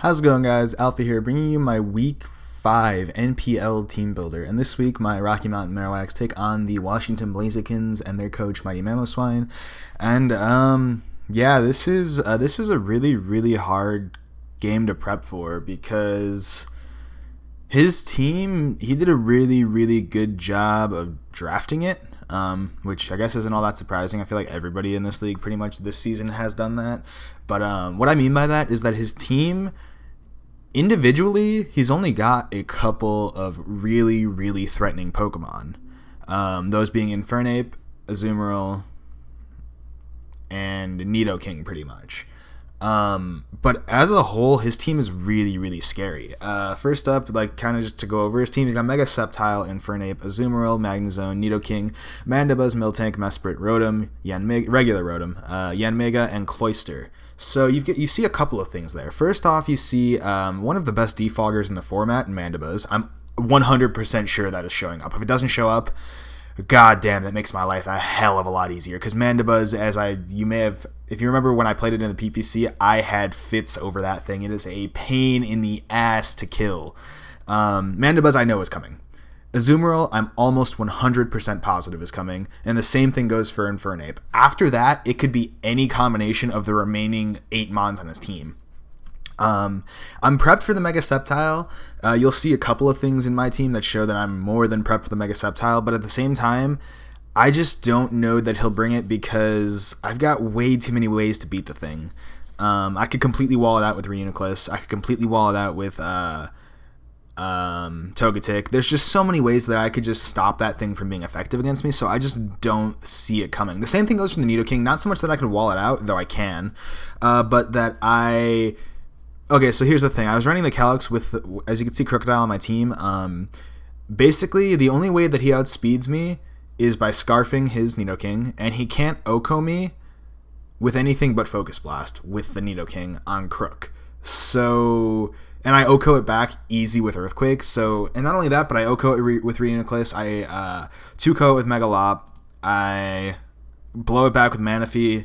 How's it going, guys? Alpha here, bringing you my Week 5 NPL team builder. And this week, my Rocky Mountain Marowaks take on the Washington Blazikens and their coach, Mighty Mamoswine. And this was a really hard game to prep for because his team, he did a really good job of drafting it. Which I guess isn't all that surprising. I feel like everybody in this league pretty much this season has done that. But what I mean by that is that his team, individually, he's only got a couple of really threatening Pokemon. Those being Infernape, Azumarill, and Nidoking pretty much. But as a whole, his team is really scary. First up, kind of just to go over his team, he's got Mega Sceptile, Infernape, Azumarill, Magnezone, Nidoking, Mandibuzz, Miltank, Mesprit, Rotom, regular Rotom, Yanmega, and Cloyster. So you see a couple of things there. First off, you see one of the best defoggers in the format in Mandibuzz. I'm 100% sure that is showing up. If it doesn't show up, god damn, that makes my life a hell of a lot easier. Because Mandibuzz, if you remember when I played it in the PPC, I had fits over that thing. It is a pain in the ass to kill. Mandibuzz I know is coming. Azumarill, I'm almost 100% positive is coming, and the same thing goes for Infernape. After that, it could be any combination of the remaining 8 Mons on his team. I'm prepped for the Mega Sceptile. You'll see a couple of things in my team that show that I'm more than prepped for the Mega Sceptile, but at the same time, I just don't know that he'll bring it because I've got way too many ways to beat the thing. I could completely wall it out with Reuniclus. I could completely wall it out with Togetic. There's just so many ways that I could just stop that thing from being effective against me, so I just don't see it coming. The same thing goes for the Nidoking. Not so much that I can wall it out, though I can, but that I... Okay, so here's the thing. I was running the Calyx with, as you can see, Crocodile on my team. Basically, the only way that he outspeeds me is by scarfing his Nidoking, and he can't OHKO me with anything but Focus Blast with the Nidoking on Crook. So... And I OHKO it back easy with Earthquake. So, and not only that, but I OHKO it with Reuniclus. I 2KO it with Megalop. I blow it back with Manaphy.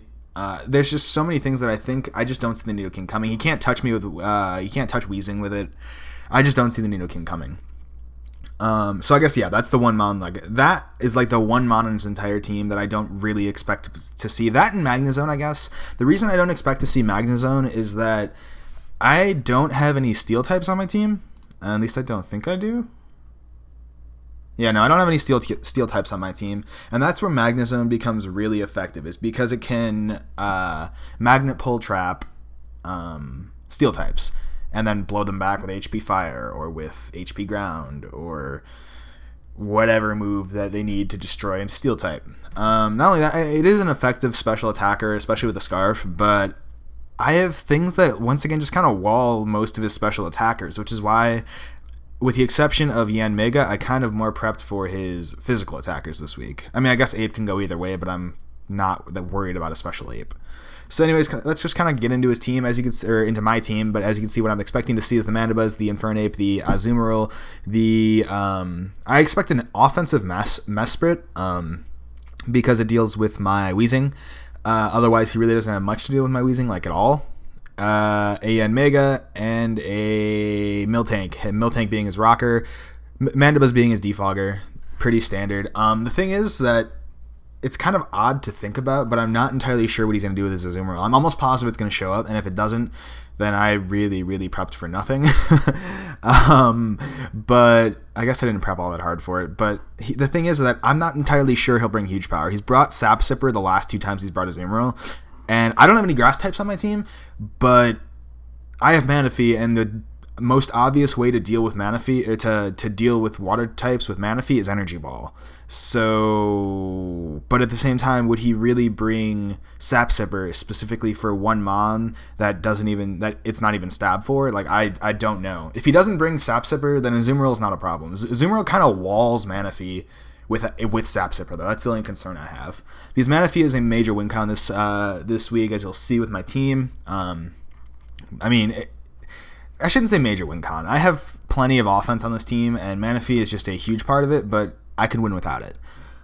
There's just so many things that I think I just don't see the Nidoking coming. He can't touch me with. He can't touch Weezing with it. I just don't see the Nidoking coming. So I guess that's the one mon. That is the one mon on his entire team that I don't really expect to see. That and Magnezone, I guess. The reason I don't expect to see Magnezone is that I don't have any steel types on my team. At least I don't think I do. Yeah, no, I don't have any steel types on my team. And that's where Magnezone becomes really effective, is because it can magnet pull trap steel types and then blow them back with HP Fire or with HP Ground or whatever move that they need to destroy a steel type. Not only that, it is an effective special attacker, especially with the Scarf, but I have things that, once again, just kind of wall most of his special attackers, which is why, with the exception of Yanmega, I kind of more prepped for his physical attackers this week. I mean, I guess Ape can go either way, but I'm not that worried about a special Ape. So anyways, let's just kind of get into his team, or into my team, but as you can see, what I'm expecting to see is the Mandibuzz, the Infernape, the Azumarill, I expect an offensive Mesprit, because it deals with my Weezing. Otherwise, he really doesn't have much to deal with my Weezing, at all. A Yanmega and a Miltank. Miltank being his rocker, Mandibuzz being his defogger. Pretty standard. The thing is that it's kind of odd to think about, but I'm not entirely sure what he's going to do with his Azumarill. I'm almost positive it's going to show up, and if it doesn't, then I really prepped for nothing. But I guess I didn't prep all that hard for it. But the thing is that I'm not entirely sure he'll bring Huge Power. He's brought Sap Sipper the last 2 times he's brought Azumarill, and I don't have any grass types on my team, but I have Manaphy, and the most obvious way to deal with Manaphy, or to deal with water types with Manaphy, is Energy Ball. So, but at the same time, would he really bring Sap Sipper specifically for one mon that it's not even stab for? I don't know. If he doesn't bring Sap Sipper, then Azumarill is not a problem. Azumarill kind of walls Manaphy with Sap Sipper, though. That's the only concern I have. Because Manaphy is a major win con this week, as you'll see with my team. I shouldn't say major win con. I have plenty of offense on this team, and Manaphy is just a huge part of it, but I could win without it.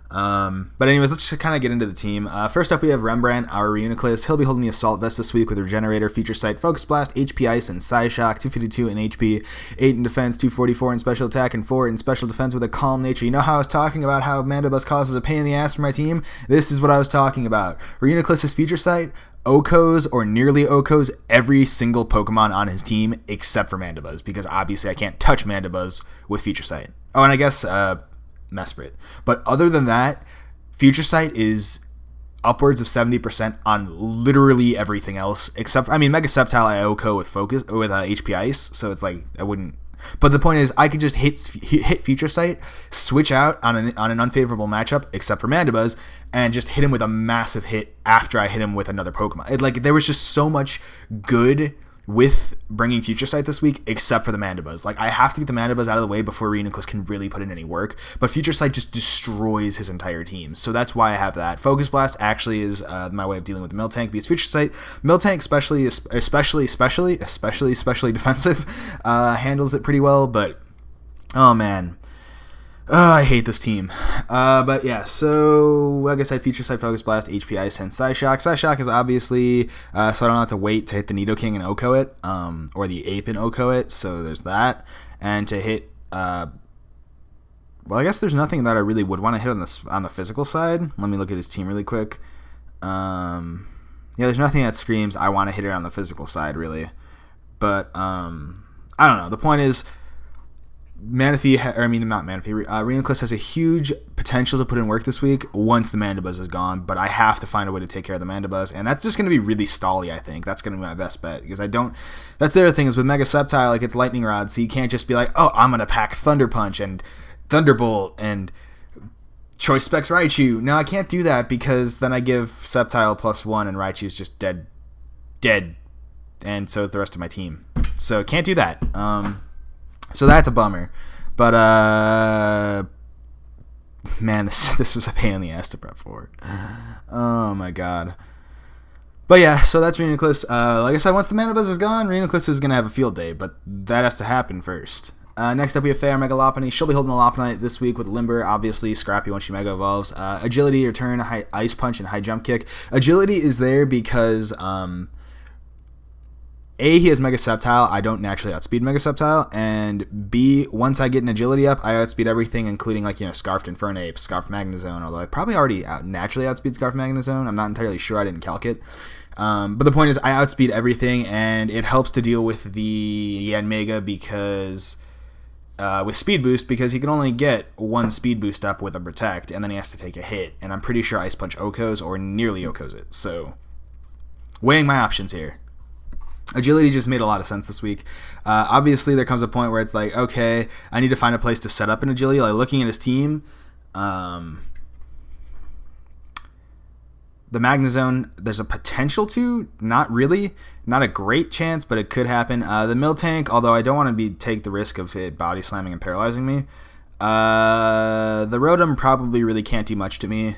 But anyways, let's just kind of get into the team. First up, we have Rembrandt, our Reuniclus. He'll be holding the Assault Vest this week with Regenerator, Feature Sight, Focus Blast, HP Ice, and Psy Shock. 252 in HP, 8 in Defense, 244 in Special Attack, and 4 in Special Defense with a Calm Nature. You know how I was talking about how Mandibus causes a pain in the ass for my team? This is what I was talking about. Reuniclus' Feature Sight OHKOs or nearly OHKOs every single Pokemon on his team except for Mandibuzz, because obviously I can't touch Mandibuzz with Feature Sight. Oh, and I guess Mesprit. But other than that, Future Sight is upwards of 70% on literally everything else, except, I mean, Mega Sceptile I OHKO with HP Ice, so it's like, I wouldn't. But the point is, I could just hit Future Sight, switch out on an unfavorable matchup, except for Mandibuzz, and just hit him with a massive hit after I hit him with another Pokemon. There was just so much good with bringing Future Sight this week, except for the Mandibuzz. I have to get the Mandibuzz out of the way before Reuniclus can really put in any work, but Future Sight just destroys his entire team, so that's why I have that. Focus Blast actually is my way of dealing with the Miltank, because Future Sight, Miltank especially defensive, handles it pretty well, but oh man, I hate this team. But yeah, so like I said, Future Sight, Focus Blast, HP Ice, and Psyshock. Psyshock is obviously so I don't have to wait to hit the Nidoking and OHKO it, or the Ape and OHKO it, so there's that. And to hit, well, I guess there's nothing that I really would want to hit on the physical side. Let me look at his team really quick. Yeah, there's nothing that screams I want to hit it on the physical side, really. But, I don't know. The point is, Reuniclus has a huge potential to put in work this week once the Mandibuzz is gone, but I have to find a way to take care of the Mandibuzz, and that's just going to be really stally, I think. That's going to be my best bet, because that's the other thing, is with Mega Sceptile, it's Lightning Rod, so you can't just be like, oh, I'm going to pack Thunder Punch and Thunderbolt and Choice Specs Raichu. No, I can't do that, because then I give Sceptile +1 and Raichu's just dead, and so is the rest of my team. So can't do that. So that's a bummer. But, man, this was a pain in the ass to prep for. Oh, my God. But, yeah, so that's Reuniclus. Like I said, once the Mandibuzz is gone, Reuniclus is going to have a field day, but that has to happen first. Next up, we have Fair Mega Lopunny. She'll be holding a Lopunite this week with Limber, obviously Scrappy once she Mega Evolves. Agility, Return, Ice Punch, and High Jump Kick. Agility is there because, A, he has Mega Sceptile. I don't naturally outspeed Mega Sceptile. And B, once I get an agility up, I outspeed everything, including, Scarfed Infernape, Scarf Magnezone, although I probably already naturally outspeed Scarf Magnezone. I'm not entirely sure. I didn't calc it. But the point is, I outspeed everything, and it helps to deal with the Yanmega because, with Speed Boost, because he can only get one Speed Boost up with a Protect, and then he has to take a hit. And I'm pretty sure Ice Punch OHKOs or nearly OHKOs it. So, weighing my options here. Agility just made a lot of sense this week. Obviously, there comes a point where it's like, okay, I need to find a place to set up an agility. Looking at his team, the Magnezone, there's a potential to, not really, not a great chance, but it could happen. The Miltank, although I don't want to take the risk of it body slamming and paralyzing me. The Rotom probably really can't do much to me,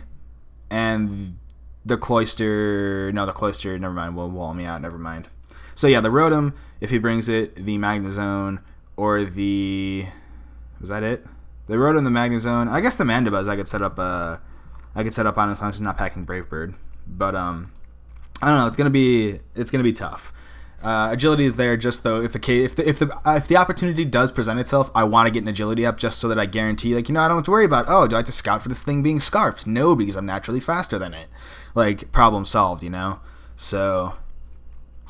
and the Cloyster, never mind, will wall me out, never mind. So yeah, the Rotom, if he brings it, the Magnezone, or the... Was that it? The Rotom, the Magnezone. I guess the Mandibuzz I could set up on as long as I'm not packing Brave Bird. But I don't know. It's gonna be tough. Agility is there just though if the opportunity does present itself, I want to get an agility up just so that I guarantee I don't have to worry about, oh, do I have to scout for this thing being scarfed? No, because I'm naturally faster than it. Problem solved, So.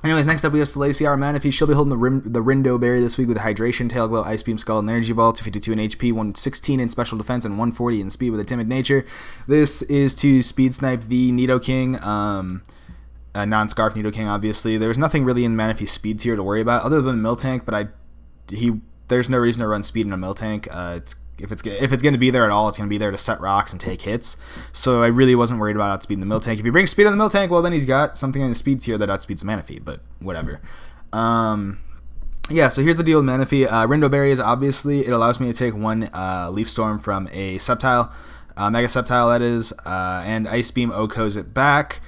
Anyways, next up we have Salacia, our Manaphy. She'll be holding the Rindo Berry this week with Hydration, Tail Glow, Ice Beam, Skull, and Energy Ball. 252 in HP, 116 in Special Defense, and 140 in Speed with a Timid Nature. This is to Speed Snipe the Nidoking, non-Scarf Nidoking, obviously. There's nothing really in Manaphy's Speed tier to worry about other than Miltank, but there's no reason to run Speed in a Miltank. If it's going to be there at all, it's going to be there to set rocks and take hits. So I really wasn't worried about outspeeding the Miltank. If you bring speed on the Miltank, well, then he's got something in the speed tier that outspeeds Manaphy, but whatever. Yeah, so here's the deal with Manaphy. Rindo Berry is obviously, it allows me to take one Leaf Storm from a Sceptile, Mega Sceptile that is, and Ice Beam OHKOs it back,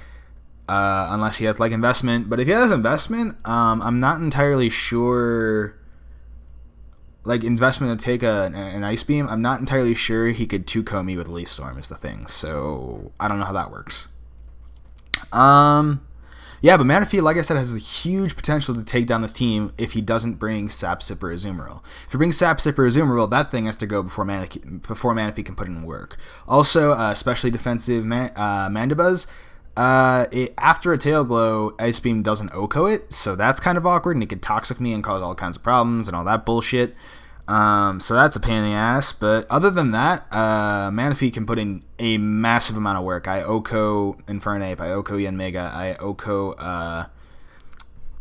unless he has Investment. But if he has Investment, I'm not entirely sure... like investment to take an Ice Beam, I'm not entirely sure he could 2-ko me with Leaf Storm is the thing. So I don't know how that works. Yeah, but Manaphy, like I said, has a huge potential to take down this team if he doesn't bring Sap Sipper Azumarill. If he brings Sap Sipper Azumarill, that thing has to go before Manaphy can put in work. Also, especially defensive Mandibuzz. After a Tail Glow, Ice Beam doesn't OHKO it, so that's kind of awkward, and it could Toxic me and cause all kinds of problems and all that bullshit. So that's a pain in the ass, but other than that, Manaphy can put in a massive amount of work. I OHKO Infernape, I OHKO Yanmega, I OHKO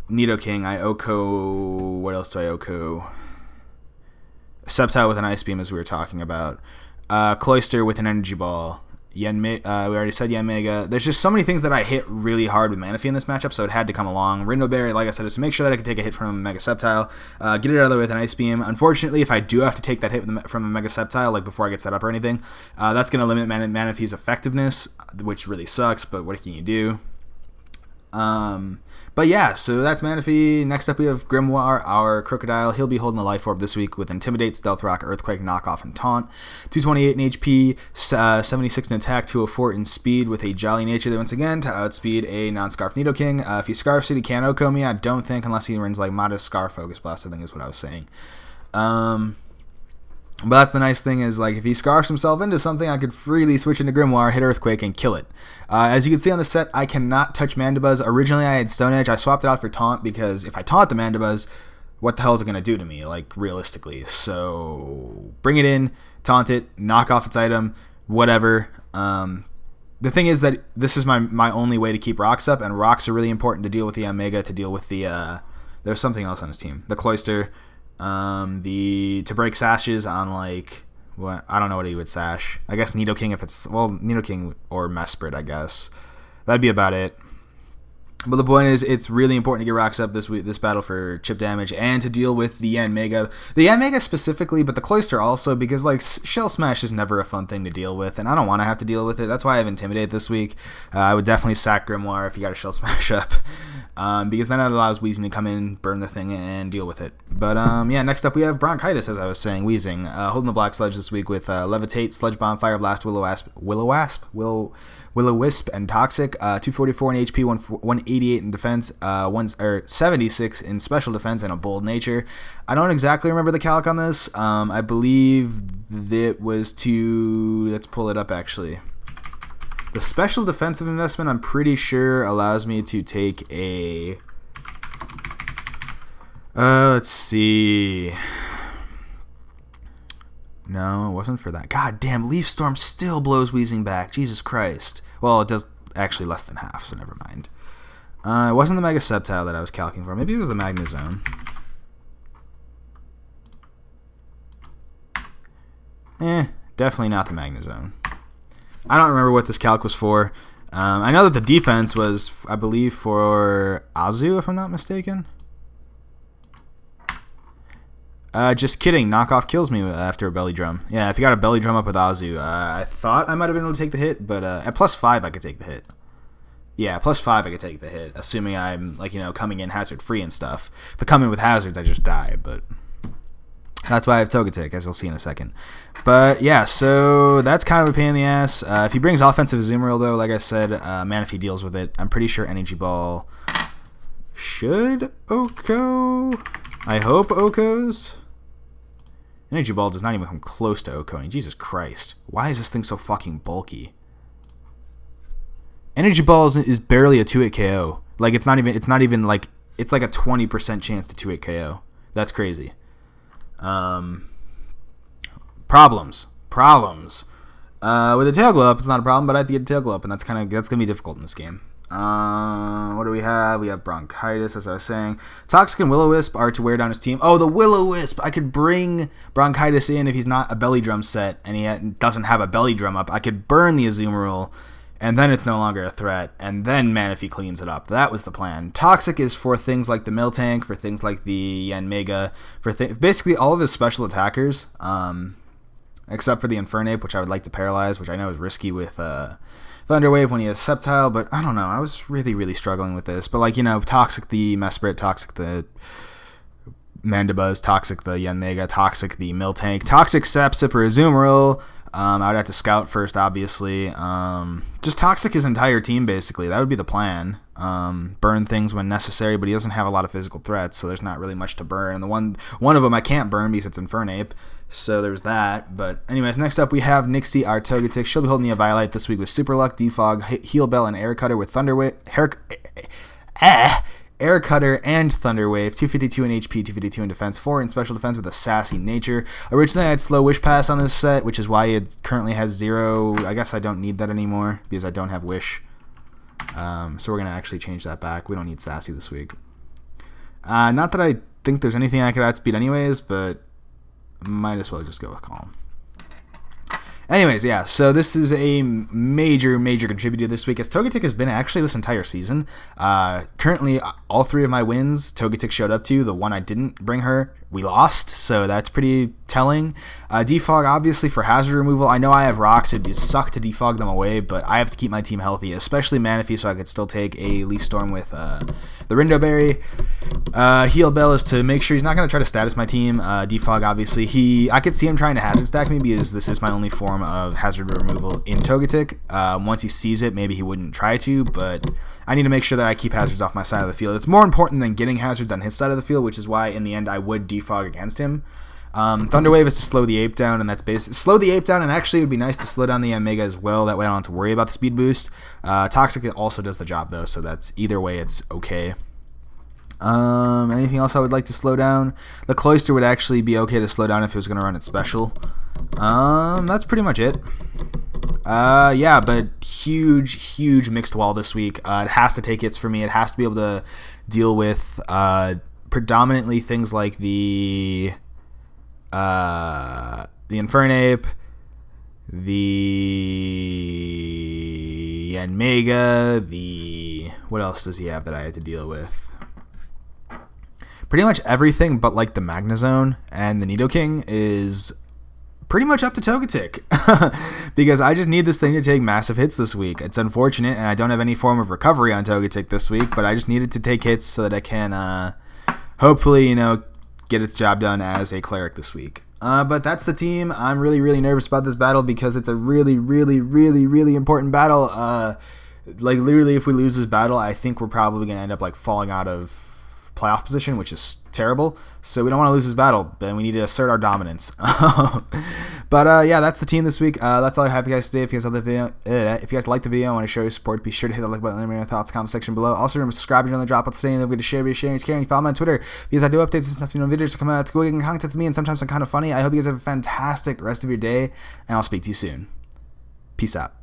Nidoking, I OHKO... what else do I OHKO? Sceptile with an Ice Beam, as we were talking about. Cloyster with an Energy Ball. We already said Yanmega. There's just so many things that I hit really hard with Manaphy in this matchup, so it had to come along. Rindoberry, like I said, is to make sure that I can take a hit from a Mega Sceptile, get it out of the way with an Ice Beam. Unfortunately, if I do have to take that hit from a Mega Sceptile, like before I get set up or anything, that's going to limit Manaphy's effectiveness, which really sucks, but what can you do? But yeah, so that's Manaphy. Next up we have Grimoire, our Crocodile. He'll be holding the Life Orb this week with Intimidate, Stealth Rock, Earthquake, Knockoff, and Taunt. 228 in HP, 76 in attack, 204 in speed with a Jolly Nature that once again to outspeed a non-Scarf Nidoking. If he Scarfs it, he can't OHKO me, I don't think, unless he runs like Modest Scarf Focus Blast, I think is what I was saying. But the nice thing is, like, if he scarfs himself into something, I could freely switch into Grimoire, hit Earthquake, and kill it. As you can see on the set, I cannot touch Mandibuzz. Originally, I had Stone Edge. I swapped it out for Taunt because if I taunt the Mandibuzz, what the hell is it going to do to me, like, realistically? So, bring it in, taunt it, knock off its item, whatever. The thing is that this is my only way to keep rocks up, and rocks are really important to deal with the Omega, to deal with the... there's something else on his team. The Cloyster... to break sashes on, like, what, I don't know what he would sash. I guess Nidoking if it's, well, Nidoking or Mesprit, I guess. That'd be about it. But the point is, it's really important to get rocks up this battle for chip damage and to deal with the Yanmega. The Yanmega specifically, but the Cloyster also, because, like, Shell Smash is never a fun thing to deal with, and I don't want to have to deal with it. That's why I have Intimidate this week. I would definitely sack Grimoire if you got a Shell Smash up. Because then it allows Weezing to come in, burn the thing, and deal with it. But, yeah, next up we have Bronchitis, as I was saying, Weezing. Holding the Black Sludge this week with Levitate, Sludge Bomb, Fire Blast, Will-O-Wisp, and Toxic. 244 in HP, 188 in defense, 76 in special defense, and a Bold Nature. I don't exactly remember the calc on this. I believe it was to... let's pull it up, actually. The special defensive investment, I'm pretty sure, allows me to take a... let's see... No, it wasn't for that. God damn, Leaf Storm still blows Weezing back. Jesus Christ. Well, it does actually less than half, so never mind. It wasn't the Mega Sceptile that I was calculating for. Maybe it was the Magnezone. Definitely not the Magnezone. I don't remember what this calc was for. I know that the defense was, I believe, for Azu, if I'm not mistaken. Just kidding. Knockoff kills me after a Belly Drum. Yeah, if you got a Belly Drum up with Azu, I thought I might have been able to take the hit, but at +5 I could take the hit. Yeah, +5 I could take the hit, assuming I'm, like, you know, coming in hazard-free and stuff. If I come in with hazards, I just die, but... that's why I have Togetic, as you'll see in a second. But, yeah, so that's kind of a pain in the ass. If he brings offensive Azumarill, though, like I said, Manaphy deals with it. I'm pretty sure Energy Ball should OHKO. I hope OHKOs. Energy Ball does not even come close to OHKOing. Jesus Christ. Why is this thing so fucking bulky? Energy Ball is barely a 2-hit KO. Like, it's not even like, it's like a 20% chance to 2-hit KO. That's crazy. Problems. With a Tail Glow Up, it's not a problem, but I have to get a Tail Glow Up, and that's gonna be difficult in this game. What do we have? We have Bronchitis, as I was saying. Toxic and Will-O-Wisp are to wear down his team. Oh, the Will-O-Wisp! I could bring Bronchitis in if he's not a Belly Drum set, and he doesn't have a Belly Drum up. I could burn the Azumarill, and then it's no longer a threat, and then Manaphy cleans it up. That was the plan. Toxic is for things like the Miltank, for things like the Yanmega, for basically all of his special attackers, except for the Infernape, which I would like to paralyze, which I know is risky with Thunder Wave when he has Sceptile, but I don't know. I was really, really struggling with this. But, like, you know, Toxic the Mesprit, Toxic the Mandibuzz, Toxic the Yanmega, Toxic the Miltank, Toxic Sapsipper Azumarill. I would have to scout first, obviously. Just Toxic his entire team, basically. That would be the plan. Burn things when necessary, but he doesn't have a lot of physical threats, so there's not really much to burn. And the one of them I can't burn because it's Infernape, so there's that. But anyways, next up we have Nixie, our Togetic. She'll be holding the Eviolite this week with Super Luck, Defog, Heal Bell, and Air Cutter with Air Cutter and Thunder Wave, 252 in HP, 252 in defense, 4 in special defense with a sassy nature. Originally I had Slow Wish Pass on this set, which is why it currently has 0. I guess I don't need that anymore because I don't have Wish. So we're going to actually change that back. We don't need Sassy this week. Not that I think there's anything I could outspeed anyways, but might as well just go with Calm. Anyways, yeah, so this is a major contributor this week, as Togetic has been actually this entire season. Currently, all 3 of my wins, Togetic showed up to. The one I didn't bring her, we lost, so that's pretty telling. Defog, obviously, for hazard removal. I know I have rocks. It'd suck to defog them away, but I have to keep my team healthy, especially Manaphy, so I could still take a Leaf Storm with the Rindo Berry. Heal Bell is to make sure he's not going to try to status my team. Defog, obviously, I could see him trying to hazard stack me because this is my only form of hazard removal in Togetic. Once he sees it, maybe he wouldn't try to, but I need to make sure that I keep hazards off my side of the field. It's more important than getting hazards on his side of the field, which is why in the end I would defog against him. Thunder Wave is to slow the Ape down, and that's basically slow the Ape down, and actually it would be nice to slow down the Omega as well. That way I don't have to worry about the speed boost. Toxic also does the job though, so that's either way it's okay. Anything else I would like to slow down? The Cloyster would actually be okay to slow down if it was going to run it special. That's pretty much it. Yeah, but huge mixed wall this week. It has to take hits for me. It has to be able to deal with predominantly things like the Infernape, the Yanmega, what else does he have that I had to deal with? Pretty much everything but like the Magnezone and the Nidoking is pretty much up to Togetic because I just need this thing to take massive hits this week. It's unfortunate, and I don't have any form of recovery on Togetic this week, but I just need it to take hits so that I can hopefully, get its job done as a Cleric this week. But that's the team. I'm really nervous about this battle because it's a really important battle. Like literally, if we lose this battle, I think we're probably going to end up like falling out of playoff position, which is terrible. So we don't want to lose this battle, and we need to assert our dominance. But yeah, that's the team this week. That's all I have for you guys today. If you guys like the video, I want to show your support, be sure to hit the like button, let me know your thoughts, comment section below. Also remember to subscribe if you're on the Dropout today, and don't forget to share, is caring. Follow me on Twitter because I do updates and stuff, videos to come out to go get in contact with me, and sometimes I'm kind of funny. I hope you guys have a fantastic rest of your day, and I'll speak to you soon. Peace out.